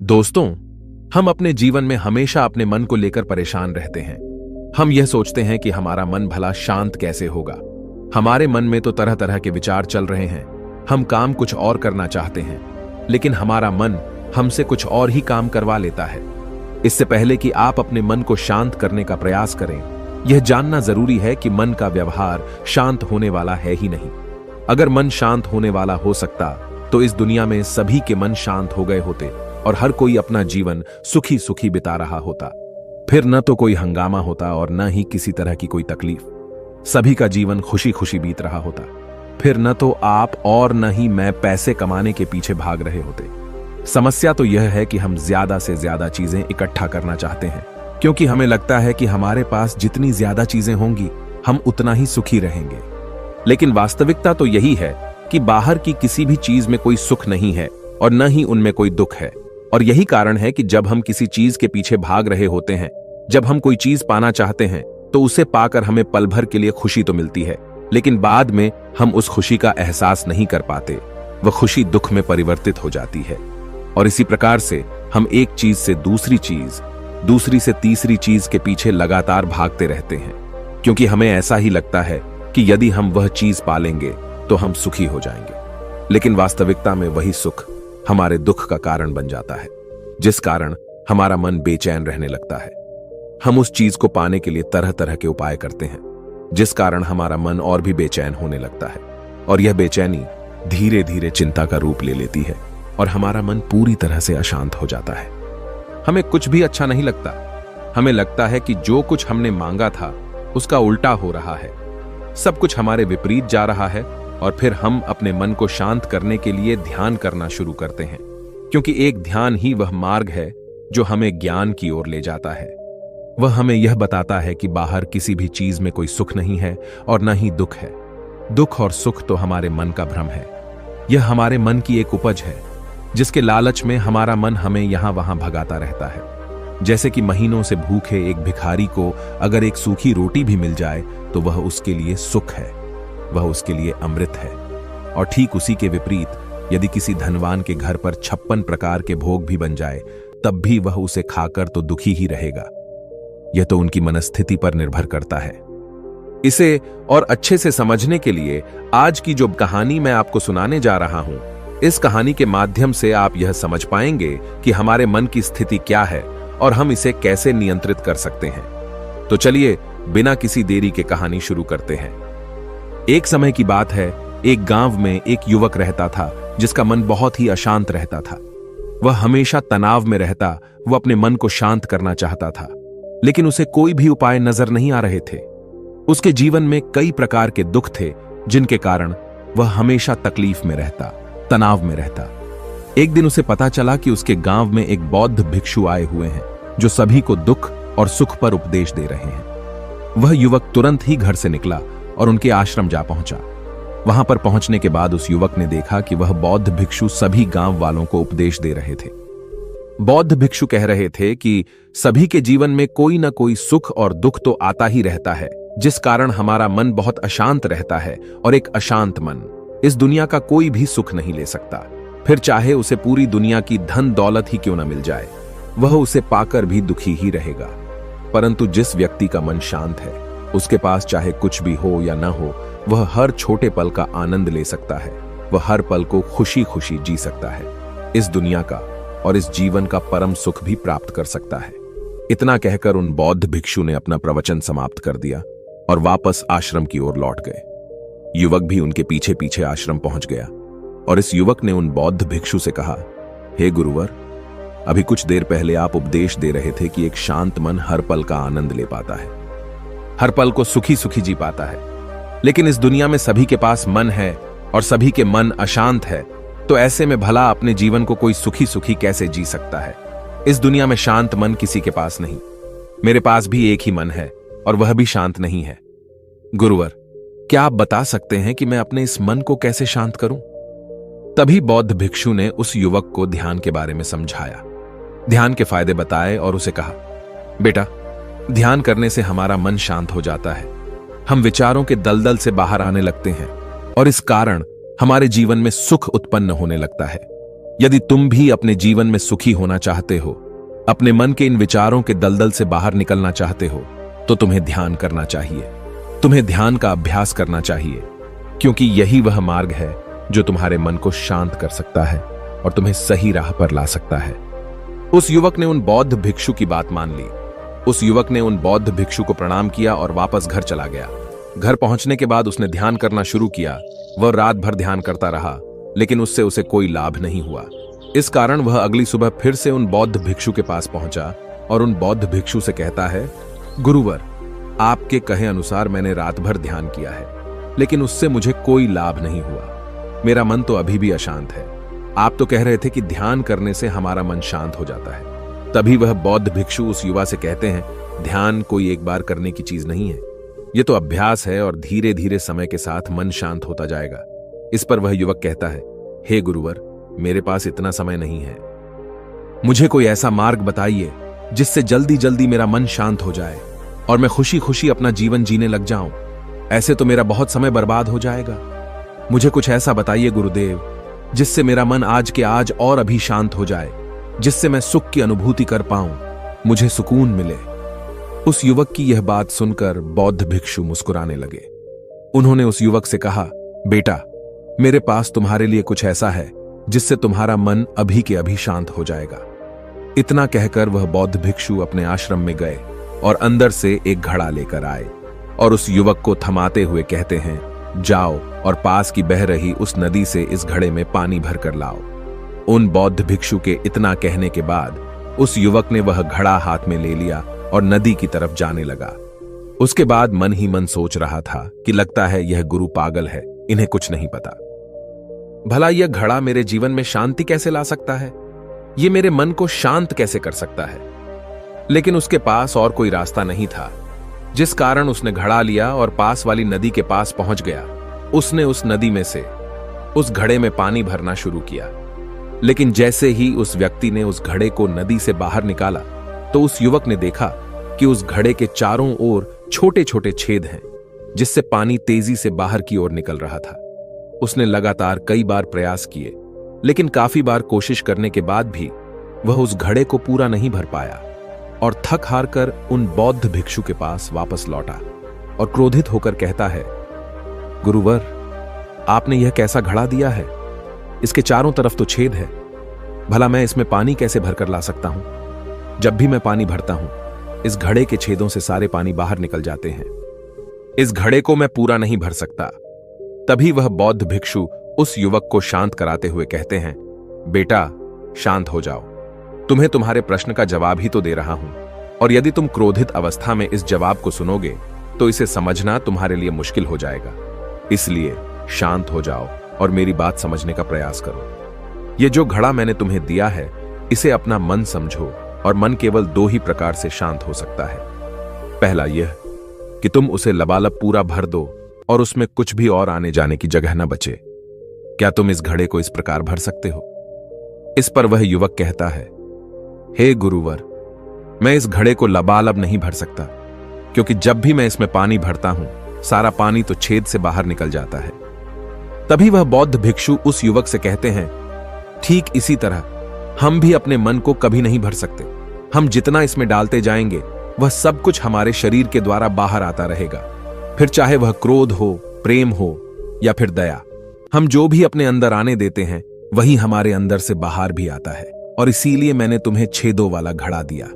दोस्तों, हम अपने जीवन में हमेशा अपने मन को लेकर परेशान रहते हैं। हम यह सोचते हैं कि हमारा मन भला शांत कैसे होगा। हमारे मन में तो तरह तरह के विचार चल रहे हैं। हम काम कुछ और करना चाहते हैं, लेकिन हमारा मन हमसे कुछ और ही काम करवा लेता है। इससे पहले कि आप अपने मन को शांत करने का प्रयास करें, यह जानना जरूरी है कि मन का व्यवहार शांत होने वाला है ही नहीं। अगर मन शांत होने वाला हो सकता तो इस दुनिया में सभी के मन शांत हो गए होते और हर कोई अपना जीवन सुखी सुखी बिता रहा होता। फिर न तो कोई हंगामा होता और न ही किसी तरह की कोई तकलीफ। सभी का जीवन खुशी खुशी बीत रहा होता। फिर न तो आप और न ही मैं पैसे कमाने के पीछे भाग रहे होते। समस्या तो यह है कि हम ज्यादा से ज्यादा चीजें इकट्ठा करना चाहते हैं, क्योंकि हमें लगता है कि हमारे पास जितनी ज्यादा चीजें होंगी हम उतना ही सुखी रहेंगे। लेकिन वास्तविकता तो यही है कि बाहर की किसी भी चीज में कोई सुख नहीं है और न ही उनमें कोई दुख है। और यही कारण है कि जब हम किसी चीज के पीछे भाग रहे होते हैं, जब हम कोई चीज पाना चाहते हैं, तो उसे पाकर हमें पल भर के लिए खुशी तो मिलती है, लेकिन बाद में हम उस खुशी का एहसास नहीं कर पाते। वह खुशी दुख में परिवर्तित हो जाती है। और इसी प्रकार से हम एक चीज से दूसरी चीज, दूसरी से तीसरी चीज के पीछे लगातार भागते रहते हैं, क्योंकि हमें ऐसा ही लगता है कि यदि हम वह चीज पालेंगे तो हम सुखी हो जाएंगे। लेकिन वास्तविकता में वही सुख हमारे दुख का कारण बन जाता है, जिस कारण हमारा मन बेचैन रहने लगता है। हम उस चीज को पाने के लिए तरह तरह के उपाय करते हैं, जिस कारण हमारा मन और भी बेचैन होने लगता है। और यह बेचैनी धीरे धीरे चिंता का रूप ले लेती है और हमारा मन पूरी तरह से अशांत हो जाता है। हमें कुछ भी अच्छा नहीं लगता। हमें लगता है कि जो कुछ हमने मांगा था उसका उल्टा हो रहा है। सब कुछ हमारे विपरीत जा रहा है। और फिर हम अपने मन को शांत करने के लिए ध्यान करना शुरू करते हैं, क्योंकि एक ध्यान ही वह मार्ग है जो हमें ज्ञान की ओर ले जाता है। वह हमें यह बताता है कि बाहर किसी भी चीज में कोई सुख नहीं है और न ही दुख है। दुख और सुख तो हमारे मन का भ्रम है। यह हमारे मन की एक उपज है, जिसके लालच में हमारा मन हमें यहां वहां भगाता रहता है। जैसे कि महीनों से भूखे एक भिखारी को अगर एक सूखी रोटी भी मिल जाए तो वह उसके लिए सुख है, वह उसके लिए अमृत है। और ठीक उसी के विपरीत यदि किसी धनवान के घर पर 56 प्रकार के भोग भी बन जाए, तब भी वह उसे खाकर तो दुखी ही रहेगा। यह तो उनकी मनस्थिति पर निर्भर करता है। इसे और अच्छे से समझने के लिए आज की जो कहानी मैं आपको सुनाने जा रहा हूं, इस कहानी के माध्यम से आप यह समझ पाएंगे कि हमारे मन की स्थिति क्या है और हम इसे कैसे नियंत्रित कर सकते हैं। तो चलिए बिना किसी देरी के कहानी शुरू करते हैं। एक समय की बात है, एक गांव में एक युवक रहता था जिसका मन बहुत ही अशांत रहता था। वह हमेशा तनाव में रहता। वह अपने मन को शांत करना चाहता था, लेकिन उसे कोई भी उपाय नजर नहीं आ रहे थे। उसके जीवन में कई प्रकार के दुख थे, जिनके कारण वह हमेशा तकलीफ में रहता, तनाव में रहता। एक दिन उसे पता चला कि उसके गांव में एक बौद्ध भिक्षु आए हुए हैं, जो सभी को दुख और सुख पर उपदेश दे रहे हैं। वह युवक तुरंत ही घर से निकला और उनके आश्रम जा पहुंचा। वहां पर पहुंचने के बाद उस युवक ने देखा कि वह बौद्ध भिक्षु सभी गांव वालों को उपदेश दे रहे थे। बौद्ध भिक्षु कह रहे थे कि सभी के जीवन में कोई ना कोई सुख और दुख तो आता ही रहता है, जिस कारण हमारा मन बहुत अशांत रहता है। और एक अशांत मन इस दुनिया का कोई भी सुख नहीं ले सकता। फिर चाहे उसे पूरी दुनिया की धन दौलत ही क्यों ना मिल जाए, वह उसे पाकर भी दुखी ही रहेगा। परंतु जिस व्यक्ति का मन शांत है, उसके पास चाहे कुछ भी हो या ना हो, वह हर छोटे पल का आनंद ले सकता है। वह हर पल को खुशी खुशी जी सकता है। इस दुनिया का और इस जीवन का परम सुख भी प्राप्त कर सकता है। इतना कहकर उन बौद्ध भिक्षु ने अपना प्रवचन समाप्त कर दिया और वापस आश्रम की ओर लौट गए। युवक भी उनके पीछे पीछे आश्रम पहुंच गया और इस युवक ने उन बौद्ध भिक्षु से कहा, हे गुरुवर, अभी कुछ देर पहले आप उपदेश दे रहे थे कि एक शांत मन हर पल का आनंद ले पाता है, हर पल को सुखी सुखी जी पाता है। लेकिन इस दुनिया में सभी के पास मन है और सभी के मन अशांत है, तो ऐसे में भला अपने जीवन को कोई सुखी सुखी कैसे जी सकता है। इस दुनिया में शांत मन किसी के पास नहीं। मेरे पास भी एक ही मन है और वह भी शांत नहीं है। गुरुवर, क्या आप बता सकते हैं कि मैं अपने इस मन को कैसे शांत करूं? तभी बौद्ध भिक्षु ने उस युवक को ध्यान के बारे में समझाया, ध्यान के फायदे बताए और उसे कहा, बेटा, ध्यान करने से हमारा मन शांत हो जाता है। हम विचारों के दलदल से बाहर आने लगते हैं और इस कारण हमारे जीवन में सुख उत्पन्न होने लगता है। यदि तुम भी अपने जीवन में सुखी होना चाहते हो, अपने मन के इन विचारों के दलदल से बाहर निकलना चाहते हो, तो तुम्हें ध्यान करना चाहिए। तुम्हें ध्यान का अभ्यास करना चाहिए, क्योंकि यही वह मार्ग है जो तुम्हारे मन को शांत कर सकता है और तुम्हें सही राह पर ला सकता है। उस युवक ने उन बौद्ध भिक्षु की बात मान ली। उस युवक ने उन बौद्ध भिक्षु को प्रणाम किया और वापस घर चला गया। घर पहुंचने के बाद उसने ध्यान करना शुरू किया। वह रात भर ध्यान करता रहा, लेकिन उससे उसे कोई लाभ नहीं हुआ। इस कारण वह अगली सुबह फिर से उन बौद्ध भिक्षु के पास पहुंचा और उन बौद्ध भिक्षु से कहता है, गुरुवर, आपके कहे अनुसार मैंने रात भर ध्यान किया है, लेकिन उससे मुझे कोई लाभ नहीं हुआ। मेरा मन तो अभी भी अशांत है। आप तो कह रहे थे कि ध्यान करने से हमारा मन शांत हो जाता है। तभी वह बौद्ध भिक्षु उस युवा से कहते हैं, ध्यान कोई एक बार करने की चीज नहीं है, यह तो अभ्यास है और धीरे धीरे समय के साथ मन शांत होता जाएगा। इस पर वह युवक कहता है, हे गुरुवर, मेरे पास इतना समय नहीं है। मुझे कोई ऐसा मार्ग बताइए जिससे जल्दी जल्दी मेरा मन शांत हो जाए और मैं खुशी खुशी अपना जीवन जीने लग जाऊं। ऐसे तो मेरा बहुत समय बर्बाद हो जाएगा। मुझे कुछ ऐसा बताइए गुरुदेव, जिससे मेरा मन आज के आज और अभी शांत हो जाए, जिससे मैं सुख की अनुभूति कर पाऊं, मुझे सुकून मिले। उस युवक की यह बात सुनकर बौद्ध भिक्षु मुस्कुराने लगे। उन्होंने उस युवक से कहा, बेटा, मेरे पास तुम्हारे लिए कुछ ऐसा है जिससे तुम्हारा मन अभी के अभी शांत हो जाएगा। इतना कहकर वह बौद्ध भिक्षु अपने आश्रम में गए और अंदर से एक घड़ा लेकर आए और उस युवक को थमाते हुए कहते हैं, जाओ और पास की बह रही उस नदी से इस घड़े में पानी भर कर लाओ। उन बौद्ध भिक्षु के इतना कहने के बाद उस युवक ने वह घड़ा हाथ में ले लिया और नदी की तरफ जाने लगा। उसके बाद मन ही मन सोच रहा था कि लगता है यह गुरु पागल है, इन्हें कुछ नहीं पता। भला यह घड़ा मेरे जीवन में शांति कैसे ला सकता है? यह मेरे मन को शांत कैसे कर सकता है? लेकिन उसके पास और कोई रास्ता नहीं था, जिस कारण उसने घड़ा लिया और पास वाली नदी के पास पहुंच गया। उसने उस नदी में से उस घड़े में पानी भरना शुरू किया, लेकिन जैसे ही उस व्यक्ति ने उस घड़े को नदी से बाहर निकाला, तो उस युवक ने देखा कि उस घड़े के चारों ओर छोटे छोटे छेद हैं, जिससे पानी तेजी से बाहर की ओर निकल रहा था। उसने लगातार कई बार प्रयास किए, लेकिन काफी बार कोशिश करने के बाद भी वह उस घड़े को पूरा नहीं भर पाया और थक हार कर उन बौद्ध भिक्षु के पास वापस लौटा और क्रोधित होकर कहता है, गुरुवर, आपने यह कैसा घड़ा दिया है? इसके चारों तरफ तो छेद है। भला मैं इसमें पानी कैसे भरकर ला सकता हूं? जब भी मैं पानी भरता हूं, इस घड़े के छेदों से सारे पानी बाहर निकल जाते हैं। इस घड़े को मैं पूरा नहीं भर सकता। तभी वह बौद्ध भिक्षु उस युवक को शांत कराते हुए कहते हैं, बेटा, शांत हो जाओ। तुम्हें तुम्हारे प्रश्न का जवाब ही तो दे रहा हूं, और यदि तुम क्रोधित अवस्था में इस जवाब को सुनोगे तो इसे समझना तुम्हारे लिए मुश्किल हो जाएगा। इसलिए शांत हो जाओ और मेरी बात समझने का प्रयास करो। यह जो घड़ा मैंने तुम्हें दिया है, इसे अपना मन समझो, और मन केवल दो ही प्रकार से शांत हो सकता है। पहला यह कि तुम उसे लबालब पूरा भर दो और उसमें कुछ भी और आने जाने की जगह न बचे। क्या तुम इस घड़े को इस प्रकार भर सकते हो? इस पर वह युवक कहता है, हे गुरुवर, मैं इस घड़े को लबालब नहीं भर सकता, क्योंकि जब भी मैं इसमें पानी भरता हूं, सारा पानी तो छेद से बाहर निकल जाता है। तभी वह बौद्ध भिक्षु उस युवक से कहते हैं, ठीक इसी तरह हम भी अपने मन को कभी नहीं भर सकते। हम जितना इसमें डालते जाएंगे, वह सब कुछ हमारे शरीर के द्वारा बाहर आता रहेगा। फिर चाहे वह क्रोध हो, प्रेम हो या फिर दया, हम जो भी अपने अंदर आने देते हैं, वही हमारे अंदर से बाहर भी आता है। और इसीलिए मैंने तुम्हें छेदों वाला घड़ा दिया,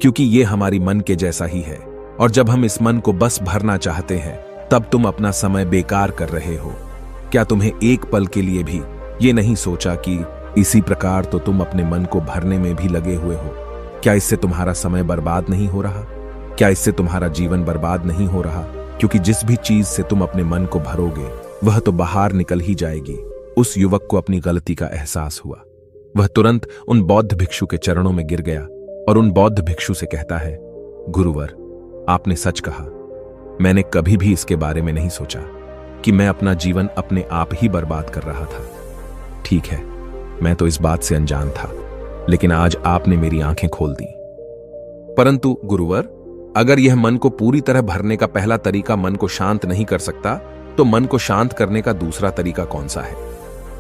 क्योंकि यह हमारी मन के जैसा ही है। और जब हम इस मन को बस भरना चाहते हैं, तब तुम अपना समय बेकार कर रहे हो। क्या तुम्हें एक पल के लिए भी ये नहीं सोचा कि इसी प्रकार तो तुम अपने मन को भरने में भी लगे हुए हो? क्या इससे तुम्हारा समय बर्बाद नहीं हो रहा? क्या इससे तुम्हारा जीवन बर्बाद नहीं हो रहा? क्योंकि जिस भी चीज से तुम अपने मन को भरोगे, वह तो बाहर निकल ही जाएगी। उस युवक को अपनी गलती का एहसास हुआ। वह तुरंत उन बौद्ध भिक्षु के चरणों में गिर गया और उन बौद्ध भिक्षु से कहता है, गुरुवर, आपने सच कहा। मैंने कभी भी इसके बारे में नहीं सोचा कि मैं अपना जीवन अपने आप ही बर्बाद कर रहा था। ठीक है, मैं तो इस बात से अनजान था, लेकिन आज आपने मेरी आंखें खोल दी। परंतु गुरुवर, अगर यह मन को पूरी तरह भरने का पहला तरीका मन को शांत नहीं कर सकता, तो मन को शांत करने का दूसरा तरीका कौन सा है?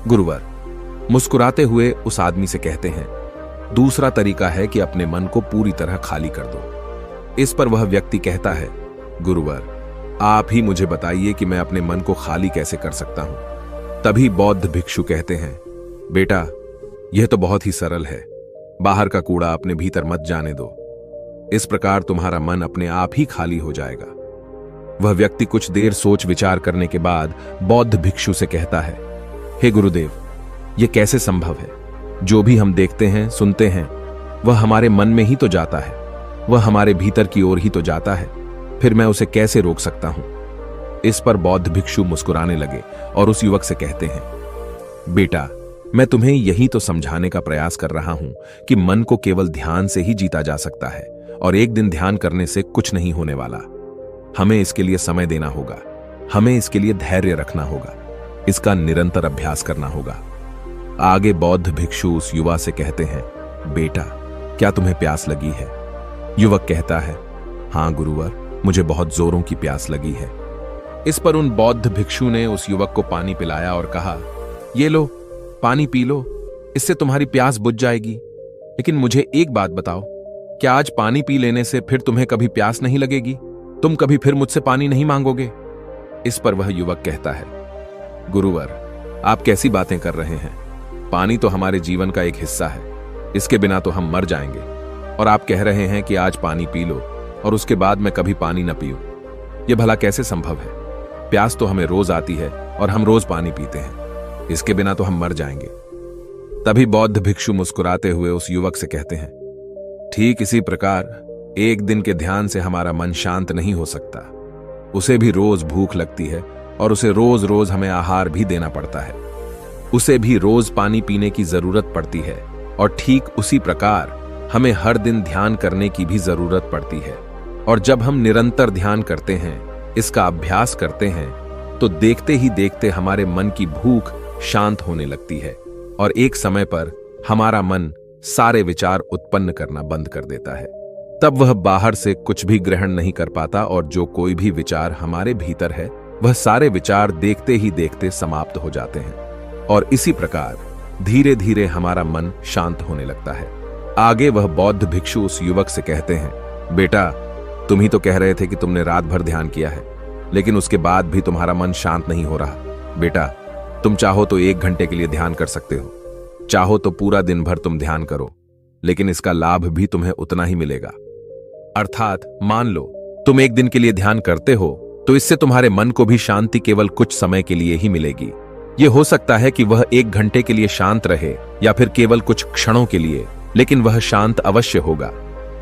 गुरुवर, मुस्कुराते हुए उस आदमी से कहते हैं, दूसरा तरीका है कि अपने मन को पूरी तरह खाली कर दो। इस पर वह व्यक्ति कहता है, गुरुवर, आप ही मुझे बताइए कि मैं अपने मन को खाली कैसे कर सकता हूं। तभी बौद्ध भिक्षु कहते हैं, बेटा, यह तो बहुत ही सरल है। बाहर का कूड़ा अपने भीतर मत जाने दो। इस प्रकार तुम्हारा मन अपने आप ही खाली हो जाएगा। वह व्यक्ति कुछ देर सोच विचार करने के बाद बौद्ध भिक्षु से कहता है, हे गुरुदेव, यह कैसे संभव है? जो भी हम देखते हैं, सुनते हैं, वह हमारे मन में ही तो जाता है, वह हमारे भीतर की ओर ही तो जाता है। फिर मैं उसे कैसे रोक सकता हूं? इस पर बौद्ध भिक्षु मुस्कुराने लगे और उस युवक से कहते हैं, बेटा, मैं तुम्हें यही तो समझाने का प्रयास कर रहा हूं कि मन को केवल ध्यान से ही जीता जा सकता है और एक दिन ध्यान करने से कुछ नहीं होने वाला। हमें इसके लिए समय देना होगा, हमें इसके लिए धैर्य रखना होगा, इसका निरंतर अभ्यास करना होगा। आगे बौद्ध भिक्षु उस युवा से कहते हैं, बेटा, क्या तुम्हें प्यास लगी है? युवक कहता है, हां गुरुवर, मुझे बहुत जोरों की प्यास लगी है। इस पर उन बौद्ध भिक्षु ने उस युवक को पानी पिलाया और कहा, ये लो, पानी पी लो, इससे तुम्हारी प्यास बुझ जाएगी। लेकिन मुझे एक बात बताओ, क्या आज पानी पी लेने से फिर तुम्हें कभी प्यास नहीं लगेगी? तुम कभी फिर मुझसे पानी नहीं मांगोगे? इस पर वह युवक कहता है, गुरुवर, आप कैसी बातें कर रहे हैं? पानी तो हमारे जीवन का एक हिस्सा है, इसके बिना तो हम मर जाएंगे। और आप कह रहे हैं कि आज पानी पी लो और उसके बाद मैं कभी पानी न पीऊं। यह भला कैसे संभव है? प्यास तो हमें रोज आती है और हम रोज पानी पीते हैं, इसके बिना तो हम मर जाएंगे। तभी बौद्ध भिक्षु मुस्कुराते हुए उस युवक से कहते हैं, ठीक इसी प्रकार एक दिन के ध्यान से हमारा मन शांत नहीं हो सकता। उसे भी रोज भूख लगती है और उसे रोज रोज हमें आहार भी देना पड़ता है। उसे भी रोज पानी पीने की जरूरत पड़ती है और ठीक उसी प्रकार हमें हर दिन ध्यान करने की भी जरूरत पड़ती है। और जब हम निरंतर ध्यान करते हैं, इसका अभ्यास करते हैं, तो देखते ही देखते हमारे मन की भूख शांत होने लगती है और एक समय पर हमारा मन सारे विचार उत्पन्न करना बंद कर देता है। तब वह बाहर से कुछ भी ग्रहण नहीं कर पाता और जो कोई भी विचार हमारे भीतर है, वह सारे विचार देखते ही देखते समाप्त हो जाते हैं और इसी प्रकार धीरे धीरे हमारा मन शांत होने लगता है। आगे वह बौद्ध भिक्षु उस युवक से कहते हैं, बेटा, तुम ही तो कह रहे थे कि तुमने रात भर ध्यान किया है, लेकिन उसके बाद भी तुम्हारा मन शांत नहीं हो रहा। बेटा, तुम चाहो तो 1 घंटे के लिए ध्यान कर सकते हो, चाहो तो पूरा दिन भर तुम ध्यान करो, लेकिन इसका लाभ भी तुम्हें उतना ही मिलेगा। अर्थात मान लो तुम 1 दिन के लिए ध्यान करते हो तो इससे तुम्हारे मन को भी शांति केवल कुछ समय के लिए ही मिलेगी। यह हो सकता है कि वह 1 घंटे के लिए शांत रहे या फिर केवल कुछ क्षणों के लिए, लेकिन वह शांत अवश्य होगा।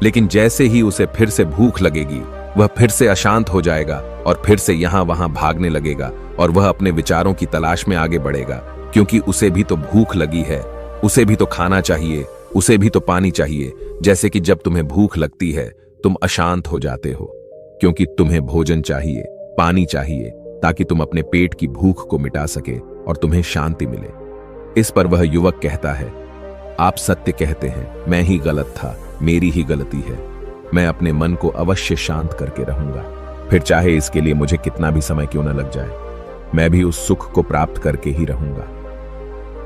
लेकिन जैसे ही उसे फिर से भूख लगेगी, वह फिर से अशांत हो जाएगा और फिर से यहां वहां भागने लगेगा और वह अपने विचारों की तलाश में आगे बढ़ेगा, क्योंकि उसे भी तो भूख लगी है, उसे भी तो खाना चाहिए, उसे भी तो पानी चाहिए। जैसे कि जब तुम्हें भूख लगती है, तुम अशांत हो जाते हो, क्योंकि तुम्हें भोजन चाहिए, पानी चाहिए, ताकि तुम अपने पेट की भूख को मिटा सके और तुम्हें शांति मिले। इस पर वह युवक कहता है, आप सत्य कहते हैं, मैं ही गलत था, मेरी ही गलती है। मैं अपने मन को अवश्य शांत करके रहूंगा, फिर चाहे इसके लिए मुझे कितना भी समय क्यों न लग जाए, मैं भी उस सुख को प्राप्त करके ही रहूंगा।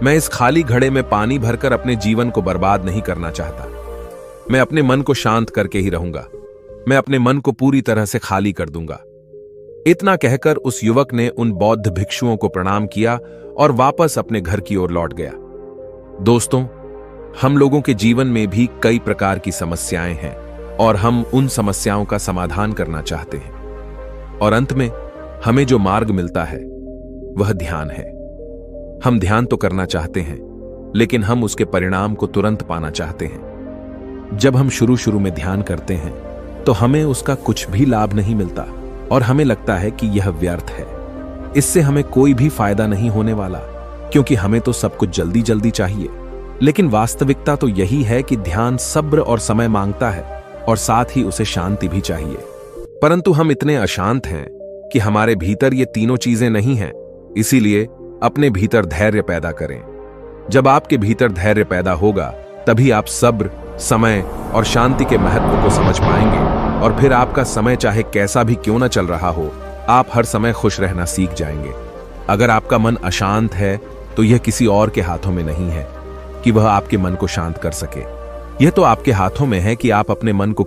मैं इस खाली घड़े में पानी भरकर अपने जीवन को बर्बाद नहीं करना चाहता। मैं अपने मन को शांत करके ही रहूंगा। मैं अपने मन को पूरी तरह से खाली कर दूंगा। इतना कहकर उस युवक ने उन बौद्ध भिक्षुओं को प्रणाम किया और वापस अपने घर की ओर लौट गया। दोस्तों, हम लोगों के जीवन में भी कई प्रकार की समस्याएं हैं और हम उन समस्याओं का समाधान करना चाहते हैं, और अंत में हमें जो मार्ग मिलता है वह ध्यान है। हम ध्यान तो करना चाहते हैं, लेकिन हम उसके परिणाम को तुरंत पाना चाहते हैं। जब हम शुरू शुरू में ध्यान करते हैं तो हमें उसका कुछ भी लाभ नहीं मिलता और हमें लगता है कि यह व्यर्थ है, इससे हमें कोई भी फायदा नहीं होने वाला, क्योंकि हमें तो सब कुछ जल्दी जल्दी चाहिए। लेकिन वास्तविकता तो यही है कि ध्यान सब्र और समय मांगता है और साथ ही उसे शांति भी चाहिए। परंतु हम इतने अशांत हैं कि हमारे भीतर ये तीनों चीजें नहीं हैं। इसीलिए अपने भीतर धैर्य पैदा करें। जब आपके भीतर धैर्य पैदा होगा, तभी आप सब्र, समय और शांति के महत्व को समझ पाएंगे, और फिर आपका समय चाहे कैसा भी क्यों न चल रहा हो, आप हर समय खुश रहना सीख जाएंगे। अगर आपका मन अशांत है तो यह किसी और के हाथों में नहीं है कि वह आपके मन को शांत कर सके। यह तो आपके हाथों में है कि आप अपने मन को